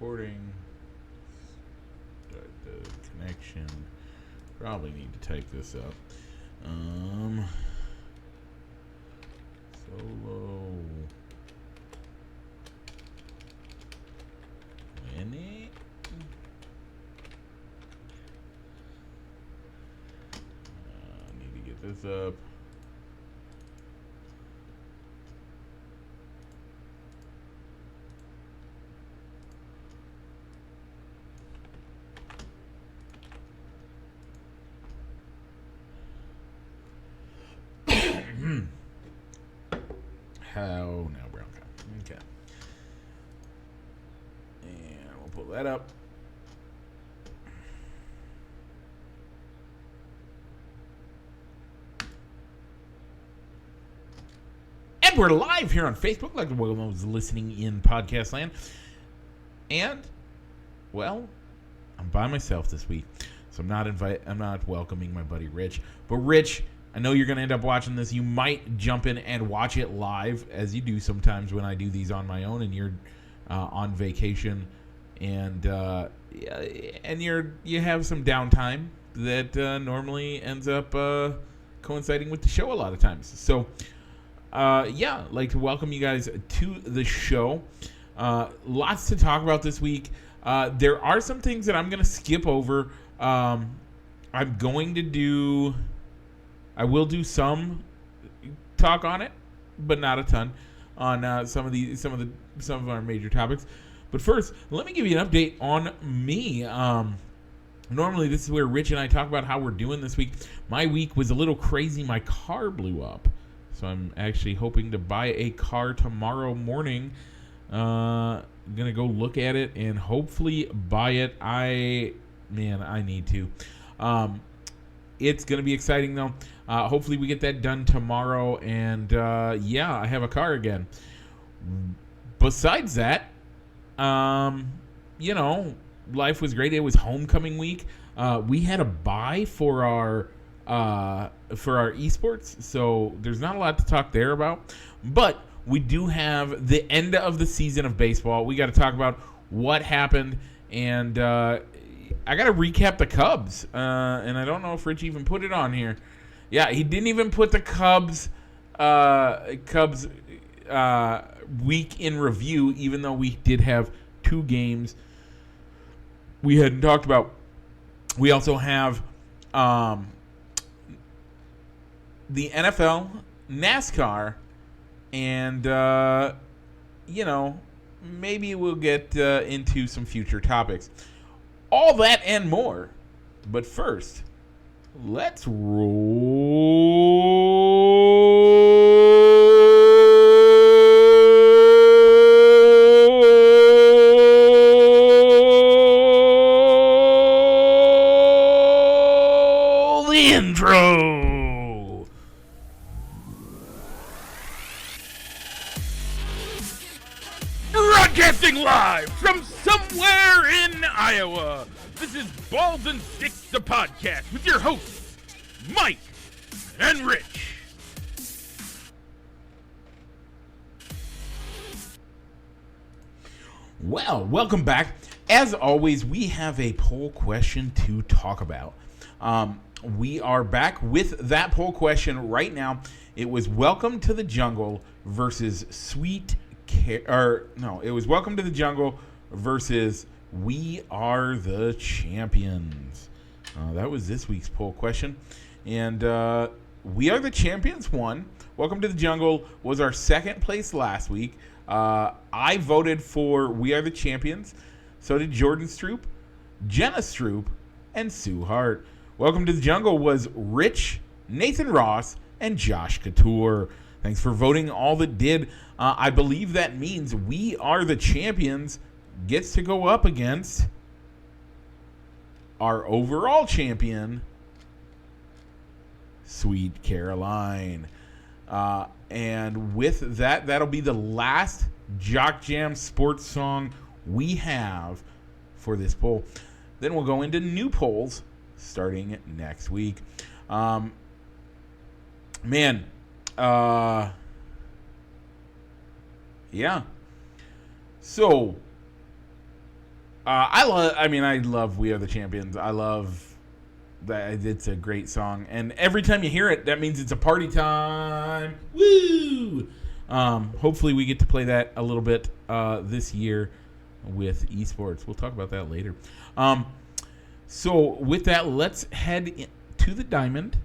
recording. Start the connection. Probably need to type this up. Solo. Winnie. Need to get this up. How now, brown cow. Okay. And we'll pull that up. And we're live here on Facebook, like the one was listening in podcast land. And, well, I'm by myself this week, so I'm not welcoming my buddy Rich. But Rich, I know you're going to end up watching this. You might jump in and watch it live, as you do sometimes when I do these on my own, and you're on vacation, and you have some downtime that normally ends up coinciding with the show a lot of times. So, I'd like to welcome you guys to the show. Lots to talk about this week. There are some things that I'm going to skip over. I will do some talk on it, but not a ton on some of our major topics. But first, let me give you an update on me. Normally, this is where Rich and I talk about how we're doing this week. My week was a little crazy. My car blew up, so I'm actually hoping to buy a car tomorrow morning. Gonna go look at it and hopefully buy it. I need to. It's going to be exciting, though. Hopefully we get that done tomorrow. And, I have a car again. Besides that, life was great. It was homecoming week. We had a bye for our esports, so there's not a lot to talk there about. But we do have the end of the season of baseball. We got to talk about what happened, and I got to recap the Cubs, and I don't know if Rich even put it on here. Yeah, he didn't even put the Cubs week in review, even though we did have two games we hadn't talked about. We also have the NFL, NASCAR, and, maybe we'll get into some future topics. All that and more. But first, let's roll the intro. Broadcasting live from somewhere in Iowa. This is Balls and Sticks, the podcast, with your hosts, Mike and Rich. Well, welcome back. As always, we have a poll question to talk about. We are back with that poll question right now. It was Welcome to the Jungle versus it was Welcome to the Jungle versus We Are the Champions. That was this week's poll question. And We Are the Champions won. Welcome to the Jungle was our second place last week. I voted for We Are the Champions. So did Jordan Stroop, Jenna Stroop, and Sue Hart. Welcome to the Jungle was Rich, Nathan Ross, and Josh Couture. Thanks for voting all that did. I believe that means We Are the Champions gets to go up against our overall champion, Sweet Caroline. And with that, that'll be the last Jock Jam sports song we have for this poll. Then we'll go into new polls starting next week. Yeah. So, I love "We Are the Champions." I love that. It's a great song, and every time you hear it, that means it's a party time. Woo! Hopefully, we get to play that a little bit this year with esports. We'll talk about that later. So with that, let's head to the diamond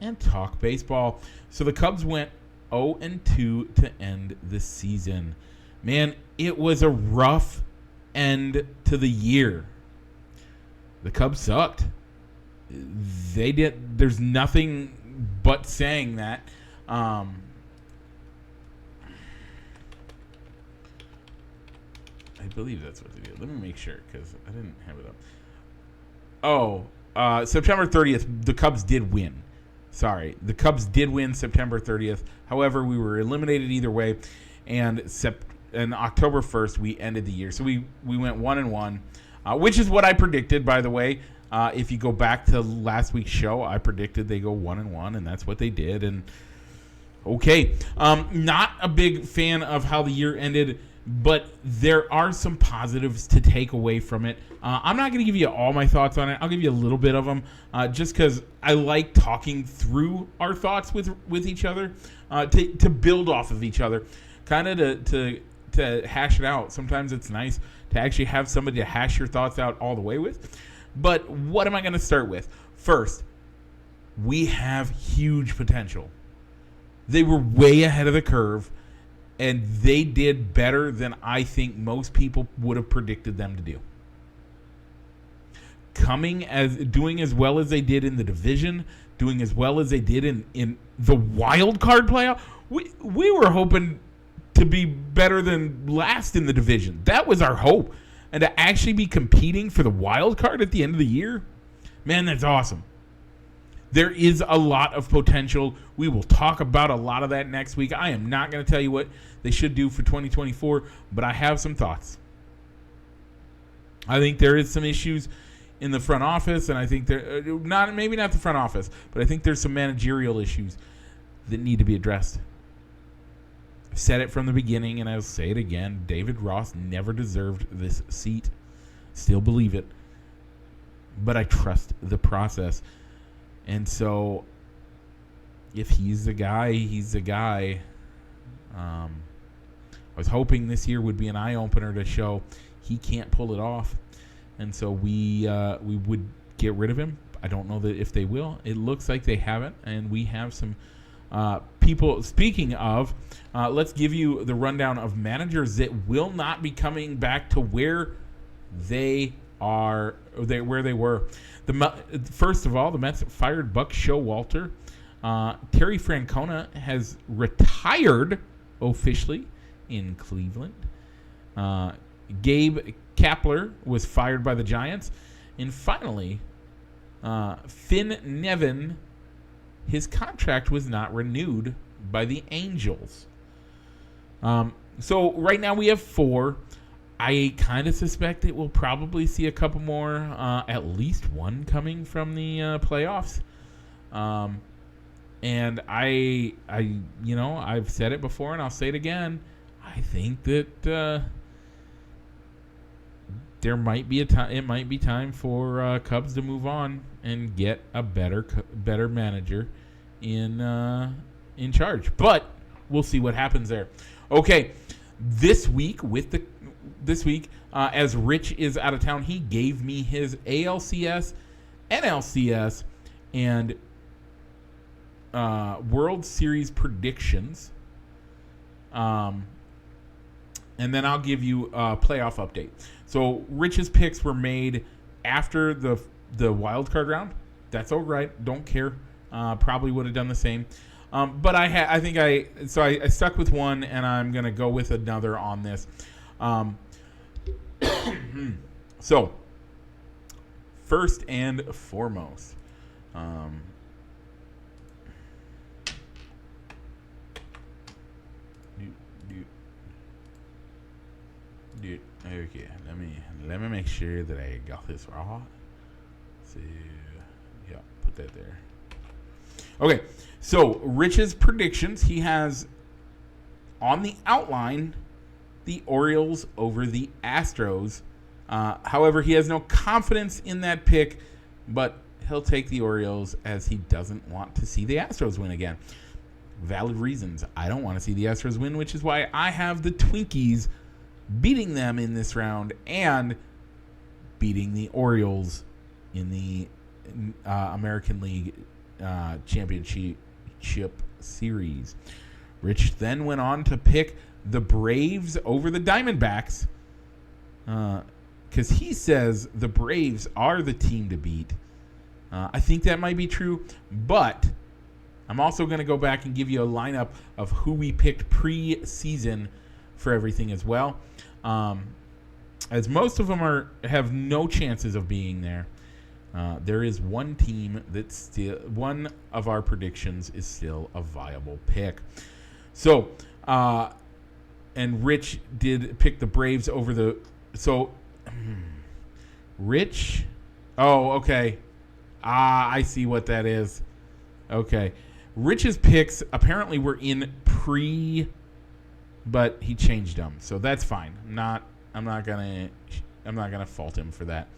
and talk baseball. So the Cubs went 0-2 to end the season. Man, it was a rough end to the year. The Cubs sucked. They did. There's nothing but saying that. I believe that's what they did. Let me make sure because I didn't have it up. September 30th, the Cubs did win. Sorry, the Cubs did win September 30th. However, we were eliminated either way, and October 1st we ended the year. So we went 1-1, which is what I predicted, by the way. If you go back to last week's show, I predicted they go 1-1, and that's what they did. And okay, not a big fan of how the year ended, but there are some positives to take away from it. I'm not going to give you all my thoughts on it. I'll give you a little bit of them, just because I like talking through our thoughts with each other, to build off of each other, kind of to hash it out. Sometimes it's nice to actually have somebody to hash your thoughts out all the way with. But what am I going to start with? First, we have huge potential. They were way ahead of the curve, and they did better than I think most people would have predicted them to do. Doing as well as they did in the division, doing as well as they did in the wild card playoff. We were hoping to be better than last in the division. That was our hope. And to actually be competing for the wild card at the end of the year, man, that's awesome. There is a lot of potential. We will talk about a lot of that next week. I am not going to tell you what they should do for 2024, but I have some thoughts. I think there is some issues in the front office, and I think maybe not the front office, but I think there's some managerial issues that need to be addressed. I've said it from the beginning, and I'll say it again. David Ross never deserved this seat. Still believe it. But I trust the process. And so, if he's the guy, he's the guy. I was hoping this year would be an eye-opener to show he can't pull it off. And so we would get rid of him. I don't know that if they will. It looks like they haven't, and we have some people. Speaking of, let's give you the rundown of managers that will not be coming back to where they were. First of all, the Mets fired Buck Showalter. Terry Francona has retired officially in Cleveland. Gabe Kapler was fired by the Giants. And finally, Finn Nevin, his contract was not renewed by the Angels. So right now we have 4. I kind of suspect that we'll probably see a couple more, at least one coming from the playoffs. And I've said it before and I'll say it again. I think that there might be it might be time for Cubs to move on and get a better manager in charge. But we'll see what happens there. Okay, this week as Rich is out of town, he gave me his ALCS, NLCS, and World Series predictions. And then I'll give you a playoff update. So Rich's picks were made after the wild card round. That's all right. Don't care. Probably would have done the same. But I stuck with one, and I'm gonna go with another on this. So first and foremost, okay, let me make sure that I got this right. So, yeah, put that there. Okay, so Rich's predictions, he has on the outline the Orioles over the Astros However, he has no confidence in that pick, but he'll take the Orioles as he doesn't want to see the Astros win again. Valid reasons. I don't want to see the Astros win, which is why I have the Twinkies beating them in this round and beating the Orioles in the American League Championship Series. Rich then went on to pick the Braves over the Diamondbacks because he says the Braves are the team to beat. I think that might be true, but I'm also going to go back and give you a lineup of who we picked pre-season for everything as well, as most of them have no chances of being there. There is one team that's still, one of our predictions is still a viable pick. So, and Rich did pick the Braves over the, Rich, okay. I see what that is. Okay. Rich's picks apparently were in but he changed them. So that's fine. I'm not gonna fault him for that.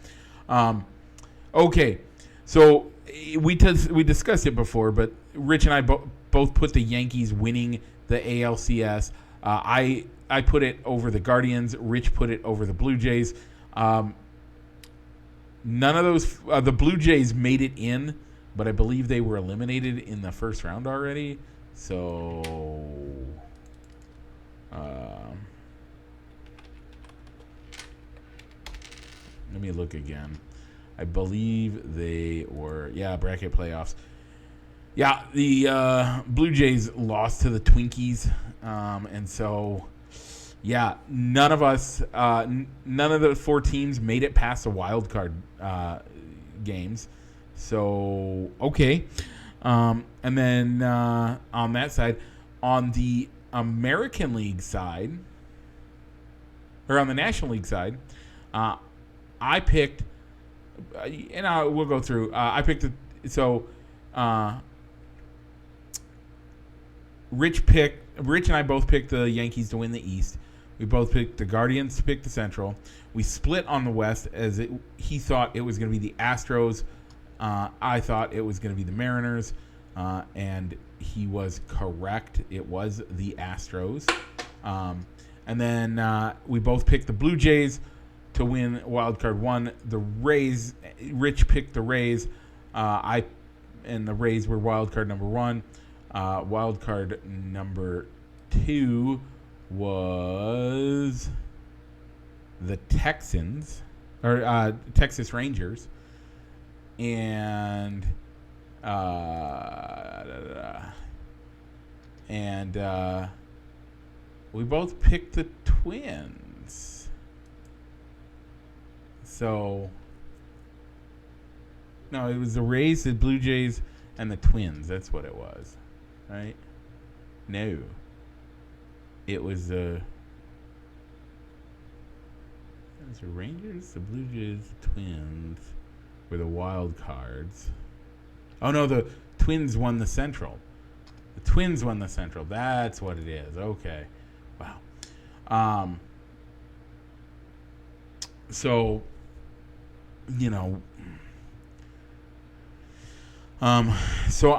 Okay. So we discussed it before, but Rich and I both put the Yankees winning the ALCS. I put it over the Guardians. Rich put it over the Blue Jays. None of those, the Blue Jays made it in, but I believe they were eliminated in the first round already. So, let me look again. I believe they were, bracket playoffs. Yeah, the Blue Jays lost to the Twinkies, and so, none of us, none of the four teams made it past the wild card games. So, okay. And then on that side, on the American League side, or on the National League side, I picked, and we'll go through. I picked Rich and I both picked the Yankees to win the East. We both picked the Guardians to pick the Central. We split on the West as he thought it was going to be the Astros. I thought it was going to be the Mariners, and he was correct. It was the Astros. And then we both picked the Blue Jays to win Wild Card 1. The Rays, Rich picked the Rays. And the Rays were Wild Card number 1. Wild Card number 2 was the Texans, or Texas Rangers. And we both picked the Twins. So, no, it was the Rays, the Blue Jays, and the Twins. That's what it was, right? No, it was the Rangers, the Blue Jays, the Twins were the wild cards. Oh no, the Twins won the Central. The Twins won the Central. That's what it is. Okay. Wow. So, so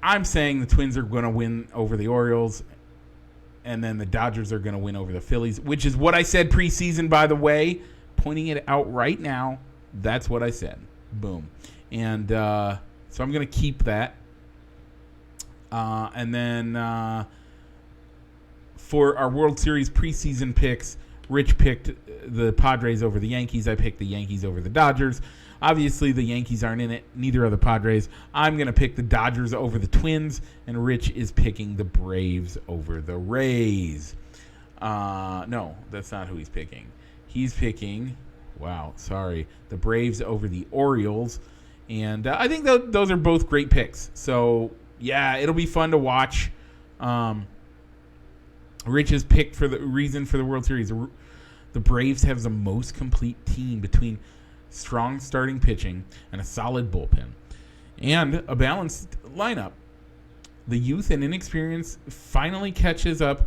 I'm saying the Twins are going to win over the Orioles, and then the Dodgers are going to win over the Phillies, which is what I said preseason, by the way. Pointing it out right now. That's what I said. Boom. And so I'm going to keep that. And then for our World Series preseason picks, Rich picked the Padres over the Yankees. I picked the Yankees over the Dodgers. Obviously, the Yankees aren't in it. Neither are the Padres. I'm going to pick the Dodgers over the Twins, and Rich is picking the Braves over the Rays. No, that's not who he's picking. He's picking... the Braves over the Orioles. And I think those are both great picks. So, it'll be fun to watch. Rich's pick for the reason for the World Series. The Braves have the most complete team between strong starting pitching and a solid bullpen. And a balanced lineup. The youth and inexperience finally catches up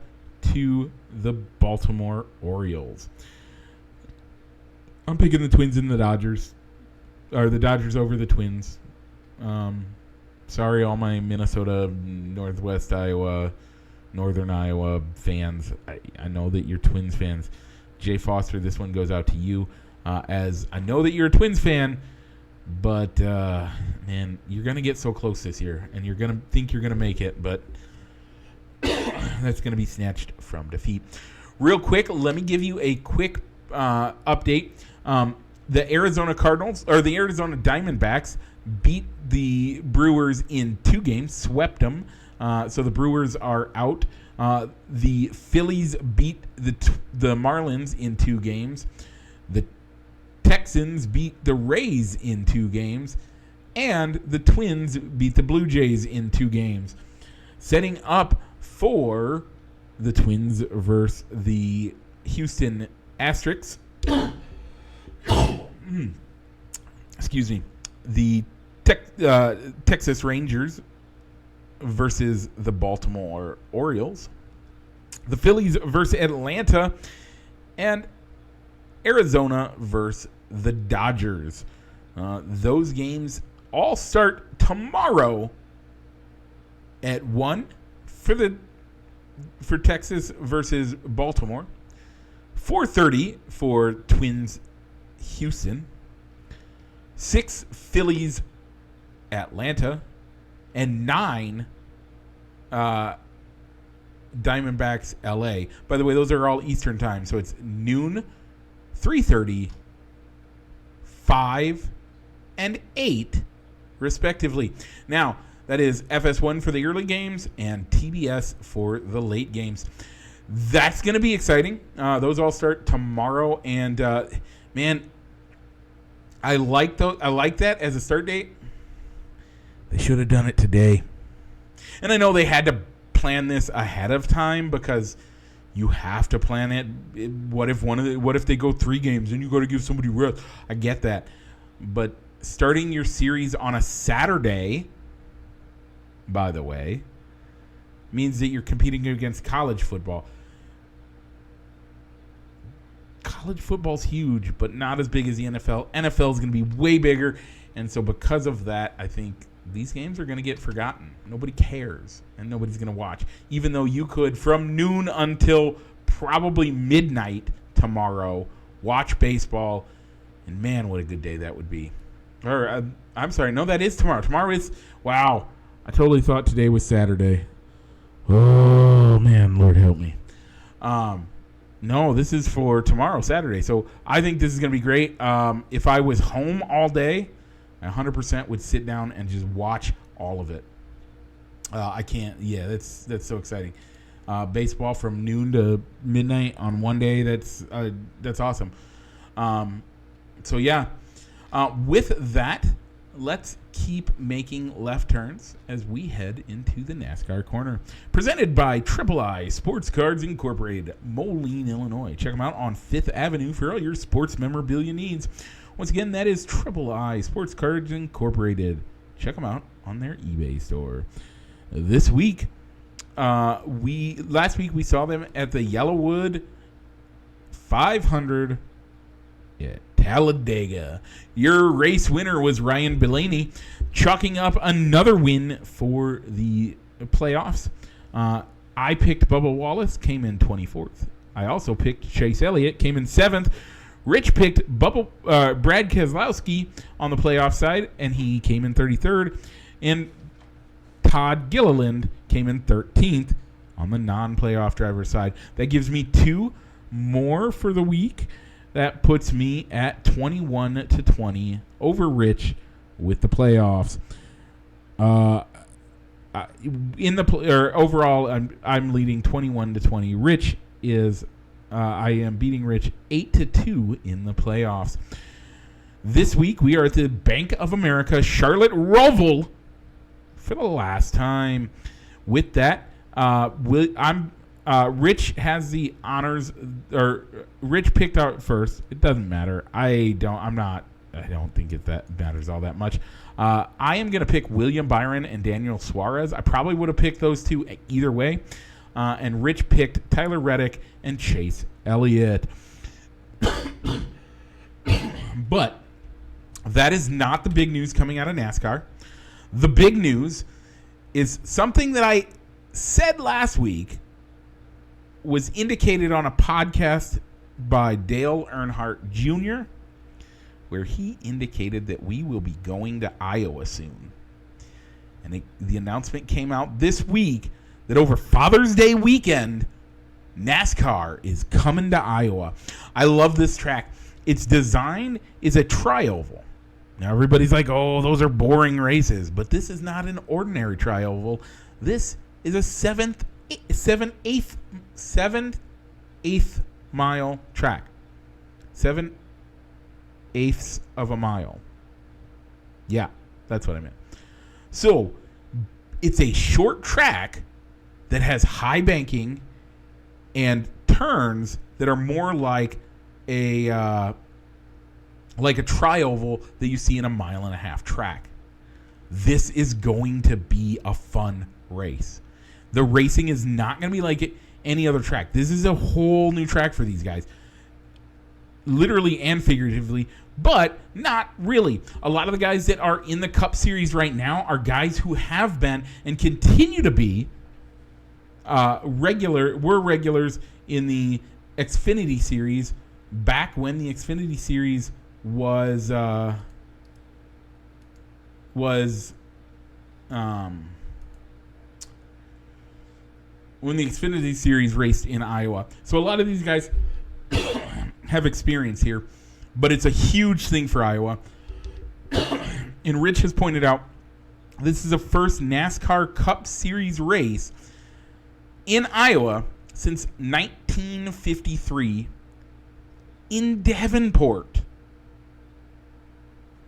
to the Baltimore Orioles. I'm picking the Twins and the Dodgers. Or the Dodgers over the Twins. Sorry, all my Minnesota, Northwest Iowa, Northern Iowa fans. I know that you're Twins fans. Jay Foster, this one goes out to you. As I know that you're a Twins fan, but, man, you're going to get so close this year. And you're going to think you're going to make it, but that's going to be snatched from defeat. Real quick, let me give you a quick update. The Arizona Cardinals, or the Arizona Diamondbacks, beat the Brewers in 2 games, swept them. So the Brewers are out. The Phillies beat the Marlins in 2 games. The Texans beat the Rays in 2 games. And the Twins beat the Blue Jays in 2 games. Setting up for the Twins versus the Houston Asterix. Excuse me. The Texas Rangers versus the Baltimore Orioles. The Phillies versus Atlanta. And Arizona versus the Dodgers. Those games all start tomorrow at 1 for Texas versus Baltimore. 4:30 for Twins Houston. 6 Phillies Atlanta. And 9 Diamondbacks LA. By the way, those are all Eastern time. So it's noon, 3:30, 5, and 8 respectively. Now, that is FS1 for the early games and TBS for the late games. That's going to be exciting. Those all start tomorrow. And, man, I like that as a start date. They should have done it today. And I know they had to plan this ahead of time because you have to plan it. What if they go 3 games and you got to give somebody rest? I get that. But starting your series on a Saturday, by the way, means that you're competing against college football. College football's huge, but not as big as the NFL. NFL is going to be way bigger. And so because of that, I think these games are going to get forgotten. Nobody cares, and nobody's going to watch. Even though you could, from noon until probably midnight tomorrow, watch baseball. And, man, what a good day that would be. Or, I'm sorry, no, that is tomorrow. Tomorrow is, wow, I totally thought today was Saturday. Oh, man, Lord help me. No, this is for tomorrow, Saturday. So I think this is going to be great. If I was home all day, I 100% would sit down and just watch all of it. I can't. Yeah, that's so exciting. Baseball from noon to midnight on one day. That's awesome. So yeah. With that, let's keep making left turns as we head into the NASCAR corner. Presented by Triple I Sports Cards Incorporated, Moline, Illinois. Check them out on 5th Avenue for all your sports memorabilia needs. Once again, that is Triple I Sports Cards Incorporated. Check them out on their eBay store. This week, last week we saw them at the Yellowwood 500 at Talladega. Your race winner was Ryan Blaney, chalking up another win for the playoffs. I picked Bubba Wallace, came in 24th. I also picked Chase Elliott, came in 7th. Rich picked Brad Keselowski on the playoff side, and he came in 33rd. And Todd Gilliland came in 13th on the non-playoff driver side. That gives me 2 more for the week. That puts me at 21-20 over Rich with the playoffs. Overall, I'm leading 21-20. Rich is. I am beating Rich 8-2 in the playoffs. This week we are at the Bank of America Charlotte Roval for the last time. With that, Rich has the honors, or Rich picked out first. It doesn't matter. I don't think that matters all that much. I am going to pick William Byron and Daniel Suarez. I probably would have picked those two either way. And Rich picked Tyler Reddick and Chase Elliott. But that is not the big news coming out of NASCAR. The big news is something that I said last week was indicated on a podcast by Dale Earnhardt Jr., where he indicated that we will be going to Iowa soon. And the announcement came out this week that over Father's Day weekend, NASCAR is coming to Iowa. I love this track. Its design is a tri-oval. Now everybody's like, oh, those are boring races. But this is not an ordinary tri-oval. This is a 7/8 mile track. 7/8 of a mile. Yeah, that's what I meant. So it's a short track that has high banking and turns that are more like a tri-oval that you see in a 1.5-mile track. This is going to be a fun race. The racing is not going to be like any other track. This is a whole new track for these guys, literally and figuratively, but not really. A lot of the guys that are in the Cup Series right now are guys who have been and continue to be regulars in the Xfinity Series back when the Xfinity Series was when the Xfinity Series raced in Iowa. So a lot of these guys have experience here, but it's a huge thing for Iowa. And Rich has pointed out this is the first NASCAR Cup Series race in Iowa since 1953 in Davenport.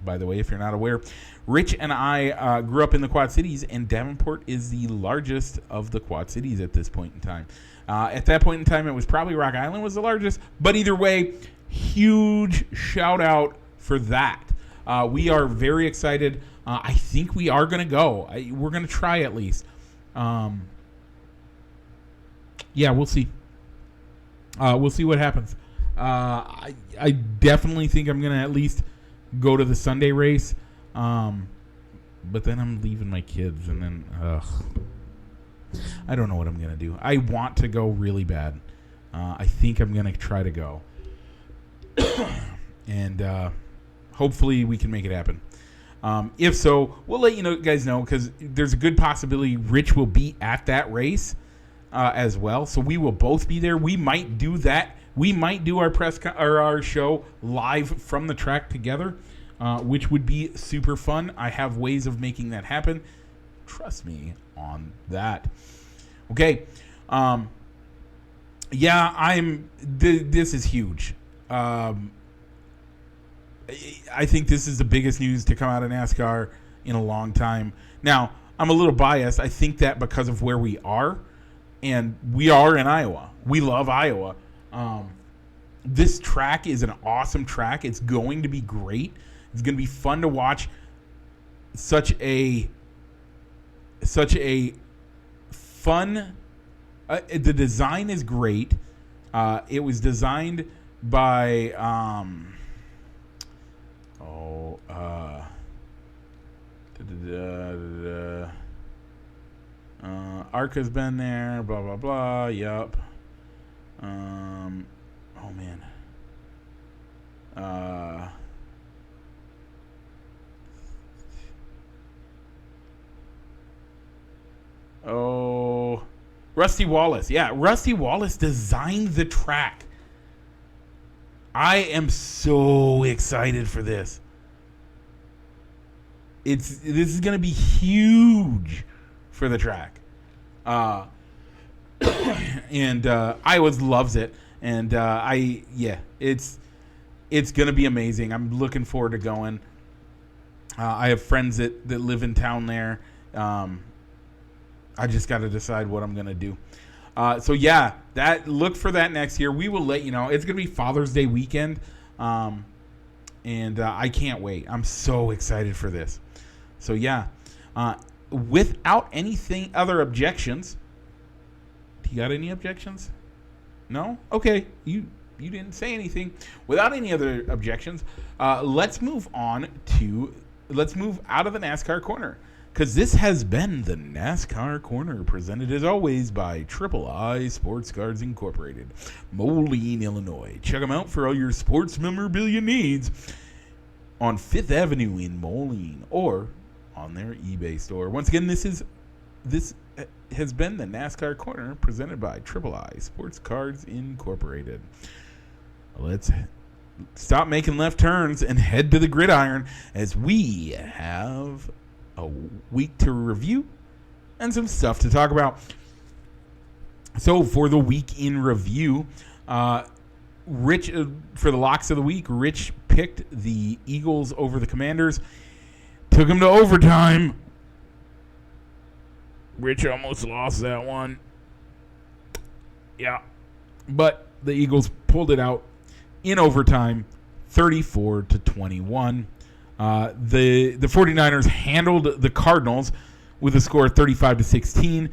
By the way, if you're not aware, Rich and I grew up in the Quad Cities, and Davenport is the largest of the Quad Cities at this point in time. At that point in time, it was probably Rock Island was the largest, but either way, huge shout out for that. We are very excited. I think we are going to go. We're going to try at least. Yeah, we'll see. We'll see what happens. I definitely think I'm going to at least go to the Sunday race. But then I'm leaving my kids, and then I don't know what I'm going to do. I want to go really bad. I think I'm going to try to go. And hopefully we can make it happen. If so, we'll let you guys know, because there's a good possibility Rich will be at that race as well. So we will both be there. We might do that. We might do our our show live from the track together, which would be super fun. I have ways of making that happen. Trust me on that. Okay. Yeah, this is huge. I think this is the biggest news to come out of NASCAR in a long time. Now, I'm a little biased. I think that because of where we are, and we are in Iowa. We love Iowa. This track is an awesome track. It's going to be great. It's going to be fun to watch. Such a fun. The design is great. It was designed by Arca's been there. Blah blah blah. Yup. Oh man. Rusty Wallace. Yeah, Rusty Wallace designed the track. I am so excited for this. This is going to be huge for the track. And Iowa loves it. And it's going to be amazing. I'm looking forward to going. I have friends that live in town there. I just got to decide what I'm going to do. So yeah, look for that next year. We will let you know. It's going to be Father's Day weekend. And I can't wait. I'm so excited for this. So yeah, without anything other objections. Do you got any objections? No? Okay. you didn't say anything. Without any other objections, let's move out of the NASCAR corner. Because this has been the NASCAR Corner, presented as always by Triple I Sports Cards Incorporated, Moline, Illinois. Check them out for all your sports memorabilia needs on 5th Avenue in Moline or on their eBay store. Once again, this has been the NASCAR Corner, presented by Triple I Sports Cards Incorporated. Let's stop making left turns and head to the gridiron as we have a week to review and some stuff to talk about. So for the week in review, Rich, for the locks of the week, Rich picked the Eagles over the Commanders. Took him to overtime. Rich almost lost that one. Yeah. But the Eagles pulled it out in overtime, 34-21. The 49ers handled the Cardinals with a score of 35-16.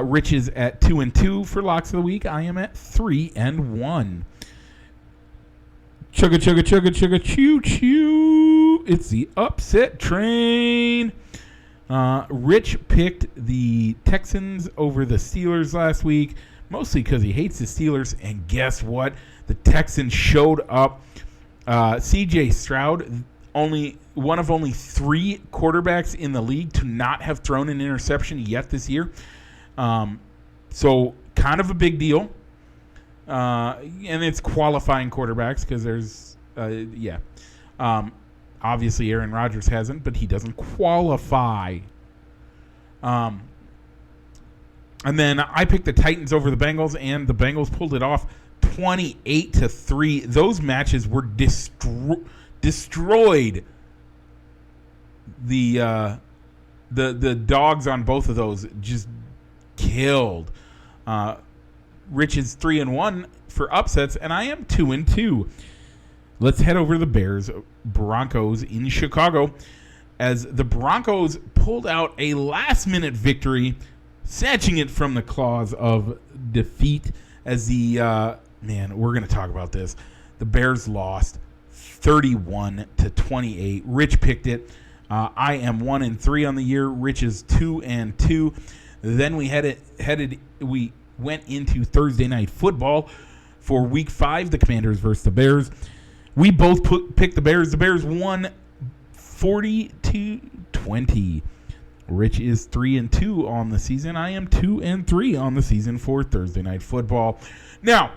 Rich is at 2-2 for locks of the week. I am at 3-1. Chugga chugga chugga chugga choo choo. It's the upset train. Rich picked the Texans over the Steelers last week, mostly because he hates the Steelers. And guess what? The Texans showed up. C.J. Stroud, one of only 3 quarterbacks in the league to not have thrown an interception yet this year. So kind of a big deal. And it's qualifying quarterbacks because there's, obviously Aaron Rodgers hasn't, but he doesn't qualify. And then I picked the Titans over the Bengals, and the Bengals pulled it off 28-3. Those matches were destroyed. The dogs on both of those just killed. Rich is 3-1 for upsets, and I am 2-2. Let's head over to the Bears Broncos in Chicago, as the Broncos pulled out a last-minute victory, snatching it from the claws of defeat. As the we're going to talk about this. The Bears lost 31-28. Rich picked it. I am 1-3 on the year. Rich is 2-2. Then we went into Thursday night football for week 5, the Commanders versus the Bears. We both picked the Bears. The Bears won 40-20. Rich is 3-2 on the season. I am 2-3 on the season for Thursday night football. Now,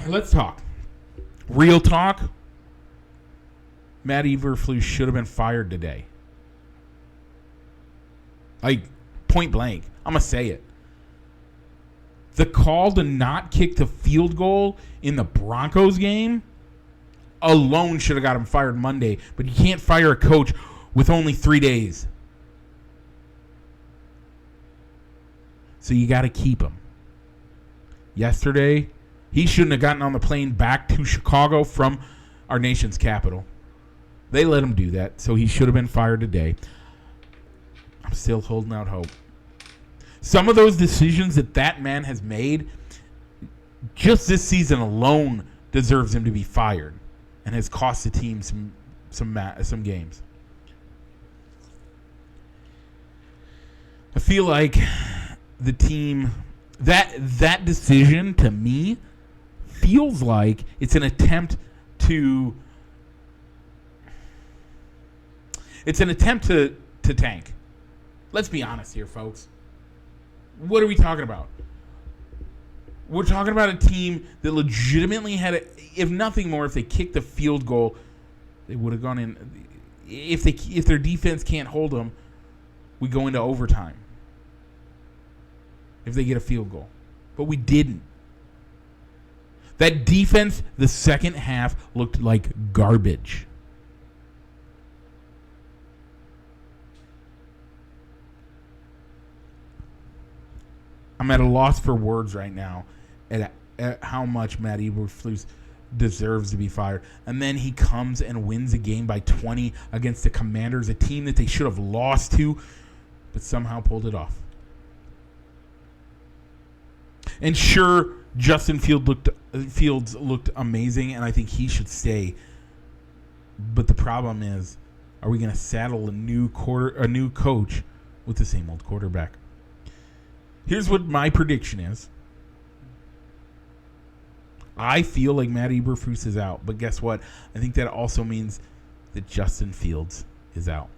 let's talk. Real talk. Matt Eberflus should have been fired today. Like, point blank. I'm going to say it. The call to not kick the field goal in the Broncos game alone should have got him fired Monday. But you can't fire a coach with only 3 days. So you got to keep him. Yesterday, he shouldn't have gotten on the plane back to Chicago from our nation's capital. They let him do that, so he should have been fired today. I'm still holding out hope. Some of those decisions that man has made, just this season alone, deserves him to be fired, and has cost the team some games. I feel like the team, that decision to me feels like it's an attempt to tank. Let's be honest here, folks. What are we talking about? We're talking about a team that legitimately had if nothing more, if they kicked the field goal, they would have gone in. If their defense can't hold them, we go into overtime. If they get a field goal. But we didn't. That defense, the second half, looked like garbage. I'm at a loss for words right now at how much Matt Eberflus deserves to be fired. And then he comes and wins a game by 20 against the Commanders, a team that they should have lost to, but somehow pulled it off. And sure, Justin Fields looked amazing, and I think he should stay. But the problem is, are we going to saddle a new coach with the same old quarterback? Here's what my prediction is. I feel like Matt Eberflus is out, but guess what? I think that also means that Justin Fields is out.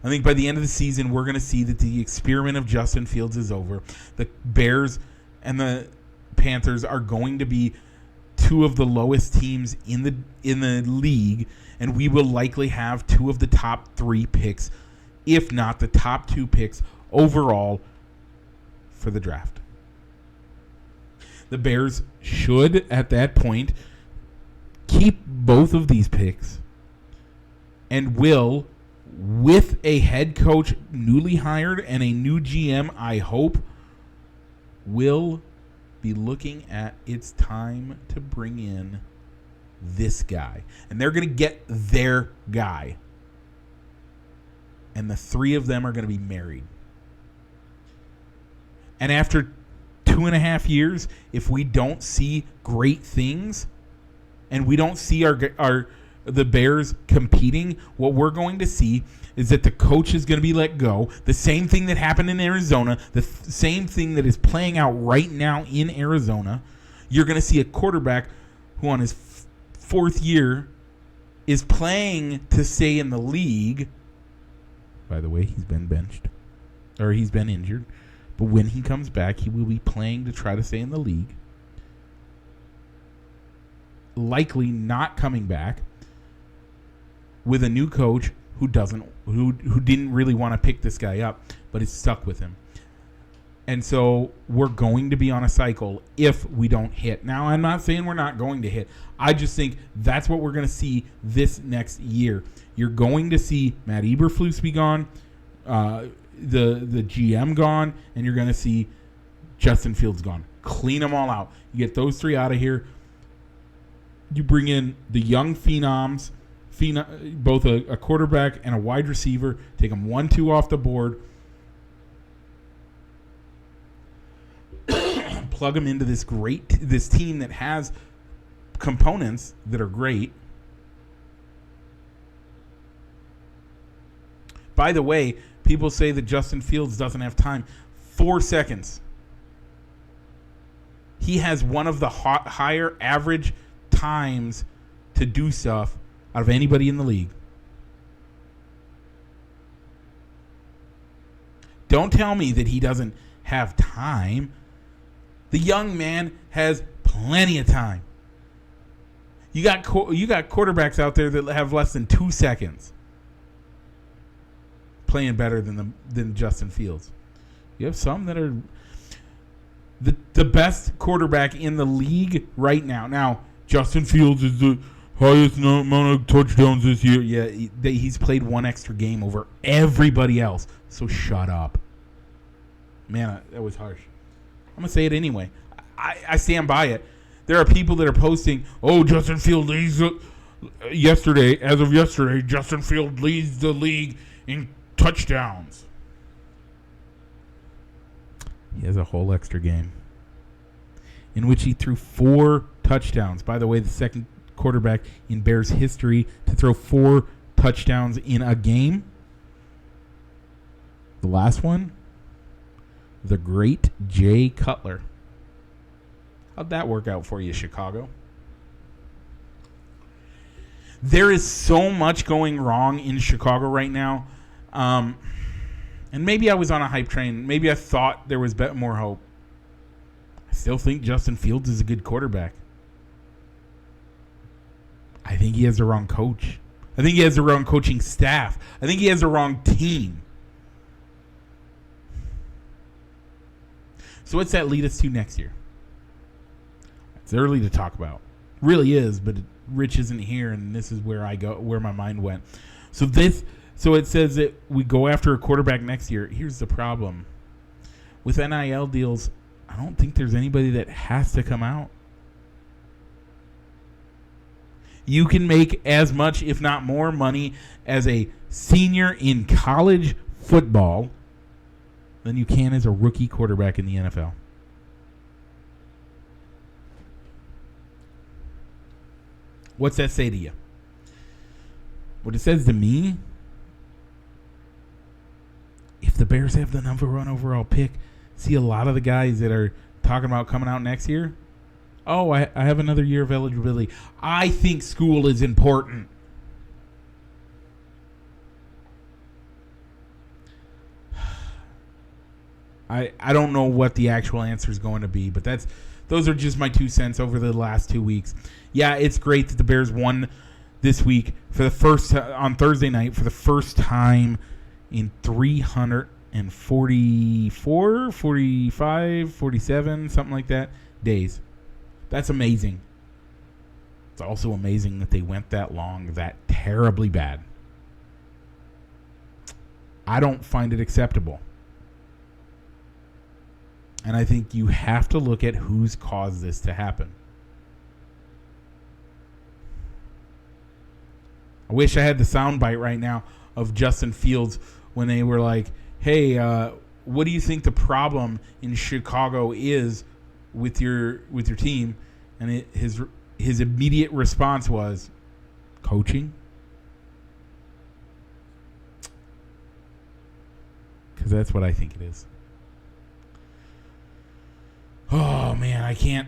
I think by the end of the season, we're going to see that the experiment of Justin Fields is over. The Bears and the Panthers are going to be two of the lowest teams in the league, and we will likely have two of the top 3 picks, if not the top 2 picks overall for the draft. The Bears should, at that point, keep both of these picks and will, with a head coach newly hired and a new GM, I hope, will be looking at it's time to bring in this guy. And they're going to get their guy. And the 3 of them are going to be married. And after 2.5 years, if we don't see great things and we don't see the Bears competing, what we're going to see is that the coach is going to be let go. The same thing that happened in Arizona, the same thing that is playing out right now in Arizona. You're going to see a quarterback who on his 4th year is playing to stay in the league. By the way, he's been benched, or he's been injured. But when he comes back, he will be playing to try to stay in the league. Likely not coming back with a new coach who didn't really want to pick this guy up, but is stuck with him. And so we're going to be on a cycle if we don't hit. Now, I'm not saying we're not going to hit. I just think that's what we're going to see this next year. You're going to see Matt Eberflus be gone, the GM gone, and you're going to see Justin Fields gone. Clean them all out. You get those 3 out of here. You bring in the young phenoms, both a quarterback and a wide receiver. Take them 1-2 off the board. Plug them into this team that has components that are great. By the way, people say that Justin Fields doesn't have time. 4 seconds. He has one of the higher average times to do stuff out of anybody in the league. Don't tell me that he doesn't have time. The young man has plenty of time. You got quarterbacks out there that have less than 2 seconds playing better than Justin Fields. You have some that are the best quarterback in the league right now. Now, Justin Fields is the highest amount of touchdowns this year. Yeah, he's played 1 extra game over everybody else. So shut up. Man, that was harsh. I'm going to say it anyway. I stand by it. There are people that are posting, Justin Fields leads as of yesterday, Justin Fields leads the league in touchdowns. He has a whole extra game in which he threw 4 touchdowns. By the way, the second quarterback in Bears history to throw 4 touchdowns in a game. The last one, the great Jay Cutler. How'd that work out for you, Chicago? There is so much going wrong in Chicago right now. And maybe I was on a hype train. Maybe I thought there was more hope. I still think Justin Fields is a good quarterback. I think he has the wrong coach. I think he has the wrong coaching staff. I think he has the wrong team. So what's that lead us to next year? It's early to talk about. Really is, but Rich isn't here, and this is where my mind went. So it says that we go after a quarterback next year. Here's the problem. With NIL deals, I don't think there's anybody that has to come out. You can make as much, if not more, money as a senior in college football than you can as a rookie quarterback in the NFL. What's that say to you? What it says to me, if the Bears have the number one overall pick, see a lot of the guys that are talking about coming out next year. Oh, I have another year of eligibility. I think school is important. I don't know what the actual answer is going to be, but those are just my 2 cents over the last 2 weeks. Yeah, it's great that the Bears won this week for the first on Thursday night for the first time in 344, 45, 47, something like that days. That's amazing. It's also amazing that they went that long, that terribly bad. I don't find it acceptable. And I think you have to look at who's caused this to happen. I wish I had the soundbite right now of Justin Fields when they were like, hey, what do you think the problem in Chicago is with your team? And his immediate response was coaching. Because that's what I think it is. Oh man, I can't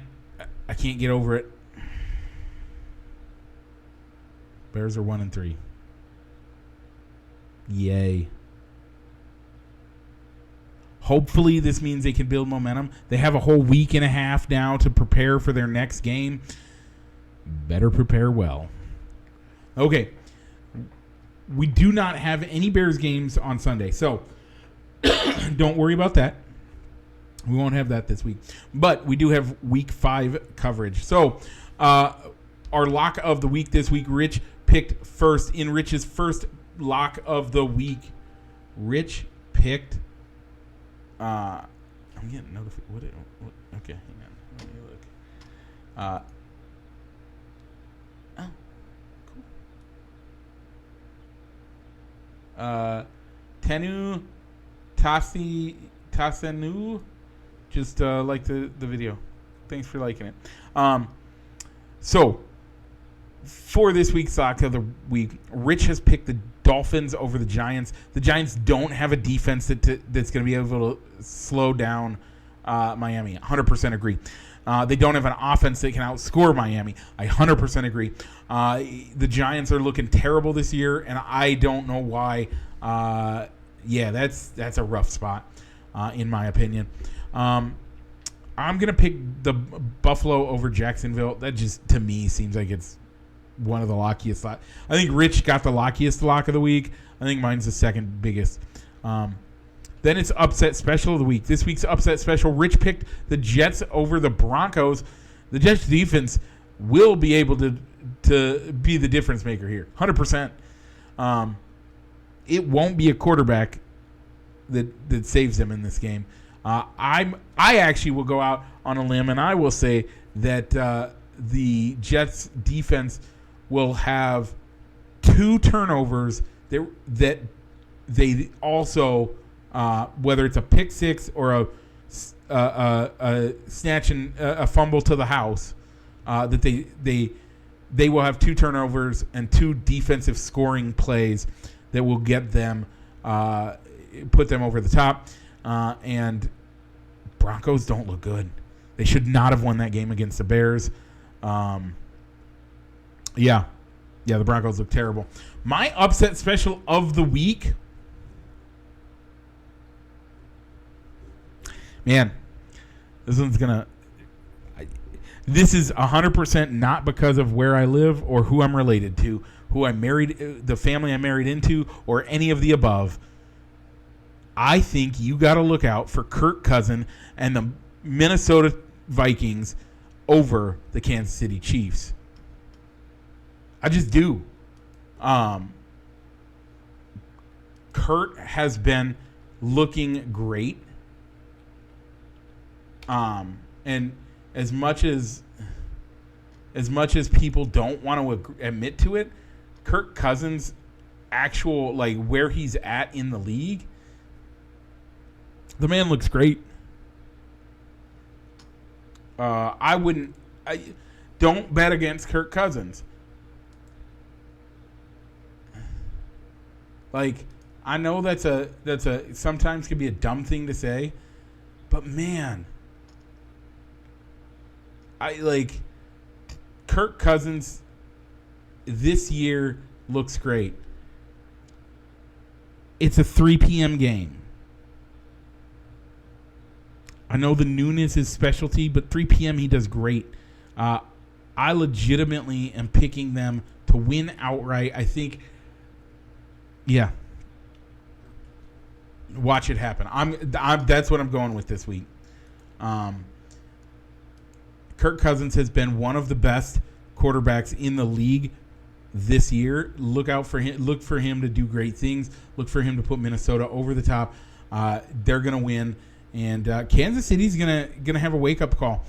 get over it. Bears are 1-3. Yay. Hopefully this means they can build momentum. They have a whole week and a half now to prepare for their next game. Better prepare well. Okay. We do not have any Bears games on Sunday, so don't worry about that. We won't have that this week. But we do have Week 5 coverage. So our lock of the week this week, Rich picked first in Rich's first lock of the week. Rich picked... I'm getting notified. What? Okay, hang on. Let me look. Oh, cool. Tenu Tasenu, just like the video. Thanks for liking it. So for this week's lock of the week, Rich has picked the Dolphins over the Giants. The Giants don't have a defense that's going to be able to slow down Miami. 100% agree. They don't have an offense that can outscore Miami. I 100% agree. The Giants are looking terrible this year, and I don't know why. That's a rough spot, in my opinion. I'm going to pick the Buffalo over Jacksonville. That just, to me, seems like it's one of the lockiest. I think Rich got the lockiest lock of the week. I think mine's the second biggest. Then it's upset special of the week. This week's upset special, Rich picked the Jets over the Broncos. The Jets defense will be able to be the difference maker here. 100%. It won't be a quarterback that saves them in this game. I actually will go out on a limb and I will say that the Jets defense will have 2 turnovers that they also, whether it's a pick six or a snatch and a fumble to the house, that they will have 2 turnovers and 2 defensive scoring plays that will get them, put them over the top. And Broncos don't look good. They should not have won that game against the Bears. The Broncos look terrible. My upset special of the week, man, this is 100% not because of where I live or who I'm related to, who I'm married, the family I'm married into, or any of the above. I think you got to look out for Kirk Cousins and the Minnesota Vikings over the Kansas City Chiefs. I just do. Kurt has been looking great. And as much as people don't want to admit to it, Kirk Cousins' actual, like, where he's at in the league, the man looks great. Don't bet against Kirk Cousins. Like, I know that's a sometimes can be a dumb thing to say, but man, I like Kirk Cousins this year looks great. It's a 3 p.m. game. I know the noon is his specialty, but 3 p.m. he does great. I legitimately am picking them to win outright. I think, yeah. Watch it happen. That's what I'm going with this week. Kirk Cousins has been one of the best quarterbacks in the league this year. Look out for him. Look for him to do great things. Look for him to put Minnesota over the top. They're gonna win, and Kansas City's gonna have a wake up call.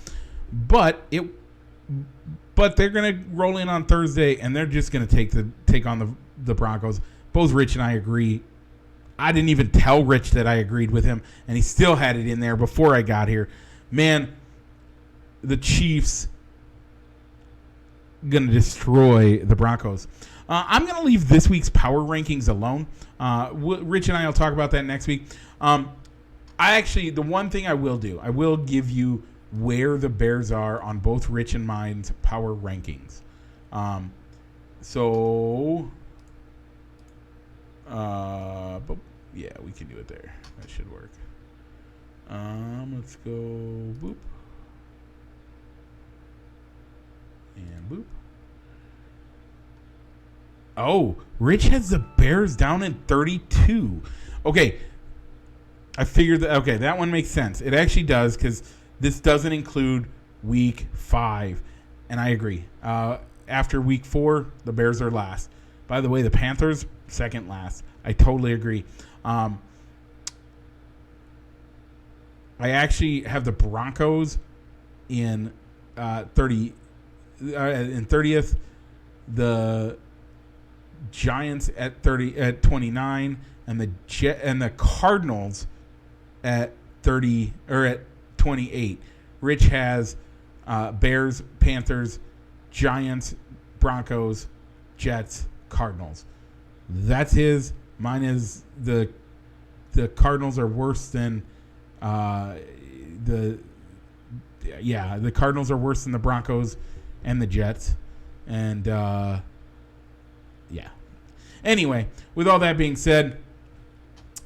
But they're gonna roll in on Thursday, and they're just gonna take on the Broncos. Both Rich and I agree. I didn't even tell Rich that I agreed with him, and he still had it in there before I got here. Man, the Chiefs going to destroy the Broncos. I'm going to leave this week's power rankings alone. Rich and I will talk about that next week. The one thing I will do, I will give you where the Bears are on both Rich and mine's power rankings. Yeah, we can do it there. That should work. Let's go boop. And boop. Oh, Rich has the Bears down in 32. Okay. I figured that. Okay, that one makes sense. It actually does because this doesn't include week 5. And I agree. After week 4, the Bears are last. By the way, the Panthers, second last. I totally agree. I actually have the Broncos in 30th, the Giants at 29, and the Cardinals at 30 or at 28. Rich has Bears, Panthers, Giants, Broncos, Jets, Cardinals. That's his. Mine is the Cardinals are worse than the Cardinals are worse than the Broncos and the Jets. And Anyway, with all that being said,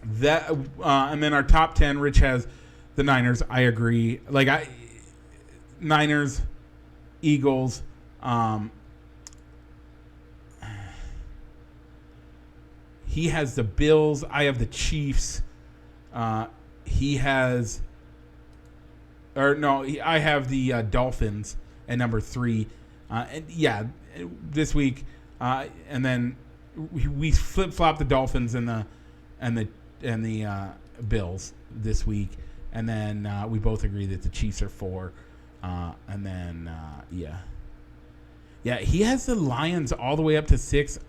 and then our top 10, Rich has the Niners. I agree. Niners, Eagles, he has the Bills. I have the Chiefs. I have the Dolphins at number 3. This week, and then we flip-flop the Dolphins and the Bills this week, and then we both agree that the Chiefs are 4, and then he has the Lions all the way up to 6.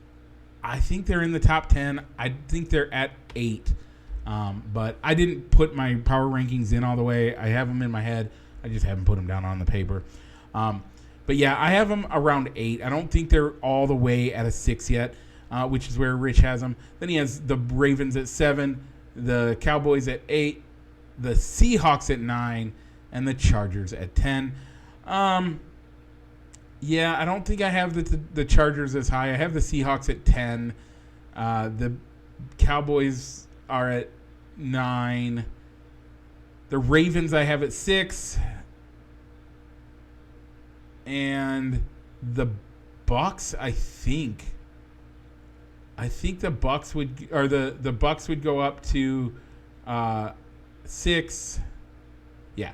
I think they're in the top 10. I think they're at 8. But I didn't put my power rankings in all the way. I have them in my head. I just haven't put them down on the paper. But yeah, I have them around 8. I don't think they're all the way at a 6 yet, which is where Rich has them. Then he has the Ravens at 7, the Cowboys at 8, the Seahawks at 9, and the Chargers at 10. Yeah, I don't think I have the Chargers as high. I have the Seahawks at 10. The Cowboys are at 9. The Ravens I have at 6. And the Bucks, I think the Bucks the Bucks would go up to 6. Yeah.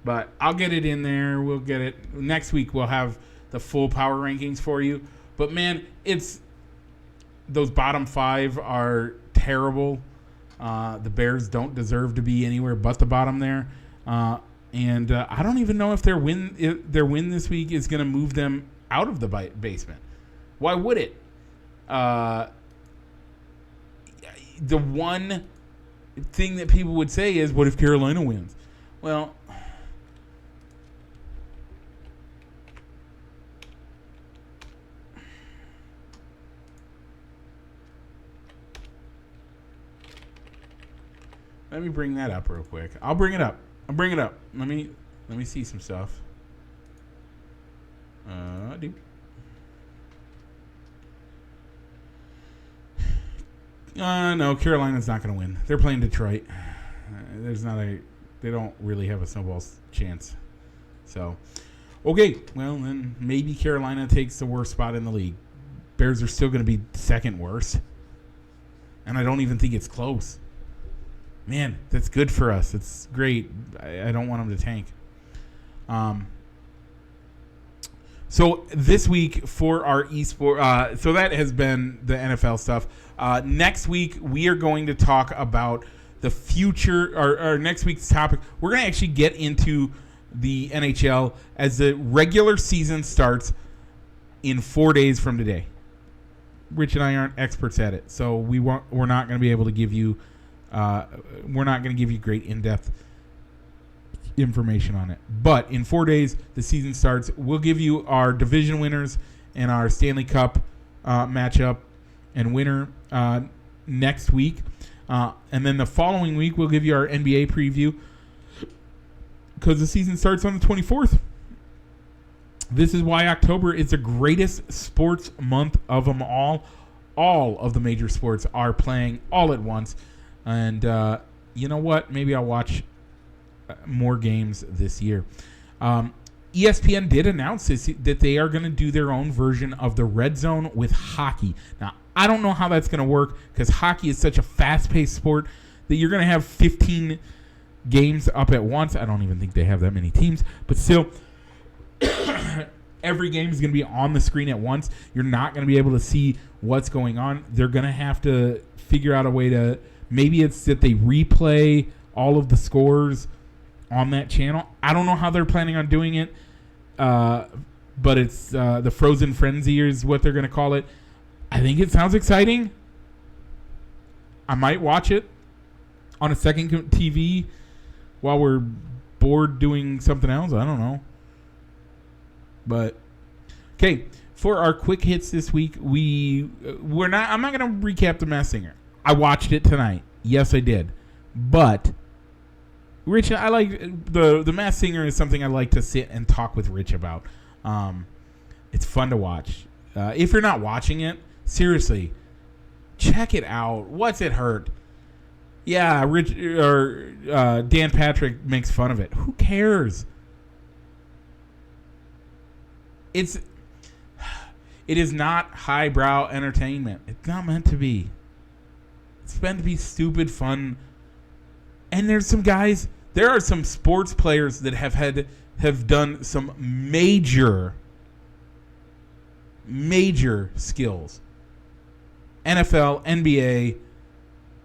But I'll get it in there. We'll get it next week. We'll have the full power rankings for you. But man, those bottom 5 are terrible. The Bears don't deserve to be anywhere but the bottom there. And I don't even know if their win this week is going to move them out of the basement. Why would it? The one thing that people would say is, what if Carolina wins? Well, Let me bring that up real quick. I'll bring it up. Let me see some stuff. No, Carolina's not going to win. They're playing Detroit. They don't really have a snowball's chance. So, okay, well then maybe Carolina takes the worst spot in the league. Bears are still going to be second worst. And I don't even think it's close. Man, that's good for us. It's great. I don't want them to tank. So this week for our eSport, so that has been the NFL stuff. Next week we are going to talk about the future. Our next week's topic, we're going to actually get into the NHL as the regular season starts in 4 days from today. Rich and I aren't experts at it, so we're not going to be able to give you. We're not going to give you great in-depth information on it. But in 4 days, the season starts. We'll give you our division winners and our Stanley Cup matchup and winner next week. And then the following week, we'll give you our NBA preview because the season starts on the 24th. This is why October is the greatest sports month of them all. All of the major sports are playing all at once. And you know what? Maybe I'll watch more games this year. ESPN did announce that they are going to do their own version of the Red Zone with hockey. Now, I don't know how that's going to work because hockey is such a fast-paced sport that you're going to have 15 games up at once. I don't even think they have that many teams. But still, every game is going to be on the screen at once. You're not going to be able to see what's going on. They're going to have to figure out a way to... Maybe it's that they replay all of the scores on that channel. I don't know how they're planning on doing it, but it's the Frozen Frenzy is what they're going to call it. I think it sounds exciting. I might watch it on a second TV while we're bored doing something else. I don't know. But, okay, for our quick hits this week, I'm not going to recap The Masked Singer. I watched it tonight. Yes, I did. But Rich, I like the Masked Singer is something I like to sit and talk with Rich about. It's fun to watch. If you're not watching it, seriously, check it out. What's it hurt? Yeah, Rich or Dan Patrick makes fun of it. Who cares? It is not highbrow entertainment. It's not meant to be. It's meant to be stupid fun. And there are some sports players that have done some major skills. NFL, NBA,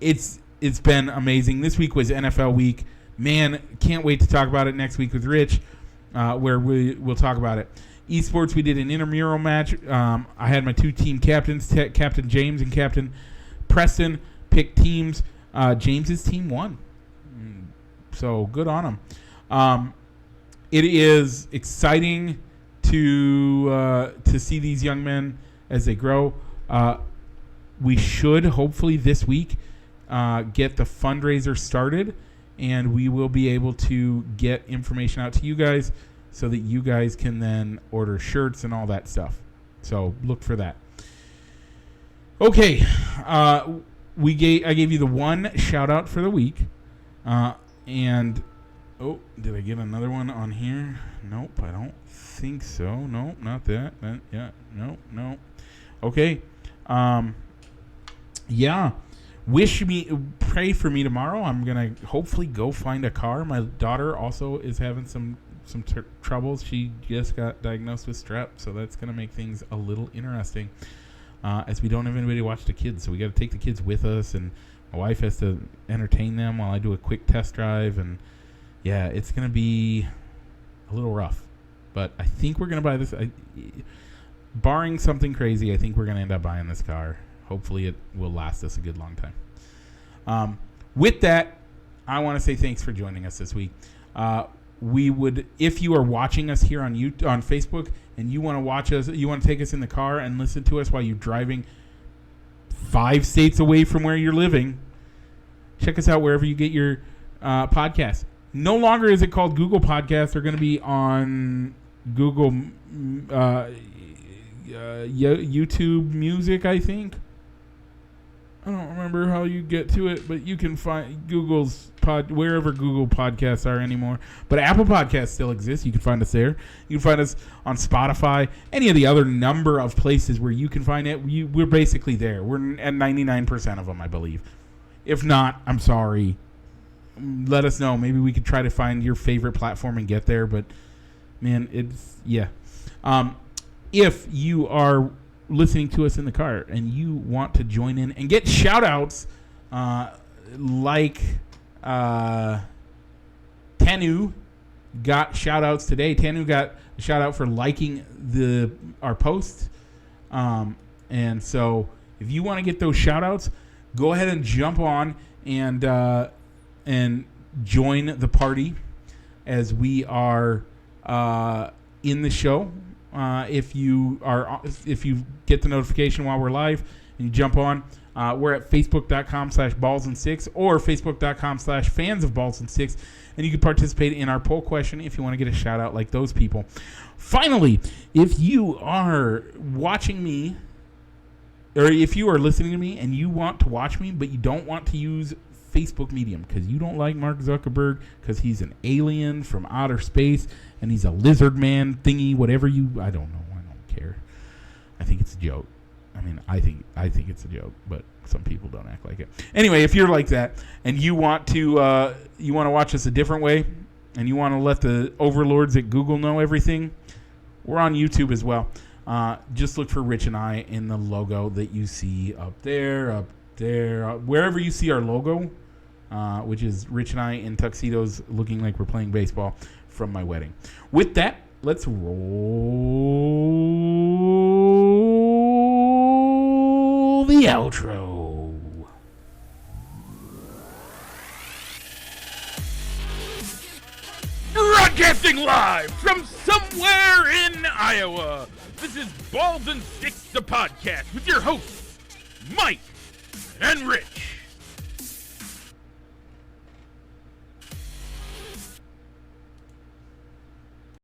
it's been amazing. This week was NFL week. Man, can't wait to talk about it next week with Rich, where we'll talk about it. Esports, we did an intramural match. I had my two team captains, Captain James and Captain Preston, pick teams. James's team won. So good on them. It is exciting to see these young men as they grow. We should hopefully this week get the fundraiser started, and we will be able to get information out to you guys so that you guys can then order shirts and all that stuff. So look for that. Okay, I gave you the one shout out for the week. And, did I get another one on here? Nope, I don't think so. Nope, not that. Nope. Okay. Yeah. Pray for me tomorrow. I'm going to hopefully go find a car. My daughter also is having some troubles. She just got diagnosed with strep, so that's going to make things a little interesting. As we don't have anybody to watch the kids, so we got to take the kids with us, and my wife has to entertain them while I do a quick test drive, and yeah, it's going to be a little rough. But I think we're going to buy this. Barring something crazy, I think we're going to end up buying this car. Hopefully it will last us a good long time. With that, I want to say thanks for joining us this week. We would, if you are watching us here on Facebook and you want to watch us, you want to take us in the car and listen to us while you're driving 5 states away from where you're living, Check us out wherever you get your podcasts. No longer is it called Google Podcasts. They're going to be on Google YouTube Music, I think. I don't remember how you get to it, but you can find Google's wherever Google Podcasts are anymore. But Apple Podcasts still exists. You can find us there. You can find us on Spotify, any of the other number of places where you can find it. We're basically there. We're at 99% of them, I believe. If not, I'm sorry. Let us know. Maybe we could try to find your favorite platform and get there. But, man, if you are listening to us in the car and you want to join in and get shout-outs like Tanu got shout-outs today. Tanu got a shout-out for liking our post. And so if you want to get those shout-outs, go ahead and jump on and join the party as we are in the show. If you get the notification while we're live and you jump on, we're at facebook.com/ballsand6 or facebook.com/fans of balls and six, and you can participate in our poll question if you want to get a shout out like those people. Finally, if you are watching me or if you are listening to me and you want to watch me but you don't want to use Facebook Medium because you don't like Mark Zuckerberg because he's an alien from outer space and he's a lizard man thingy, whatever I don't know. I don't care. I think it's a joke. I mean, I think it's a joke, but some people don't act like it. Anyway, if you're like that and you want to watch us a different way and you want to let the overlords at Google know everything, we're on YouTube as well. Just look for Rich and I in the logo that you see up there, wherever you see our logo, which is Rich and I in tuxedos looking like we're playing baseball from my wedding. With that, let's roll the outro. Broadcasting live from somewhere in Iowa, this is Balls and Sticks, the podcast with your hosts, Mike and Rich.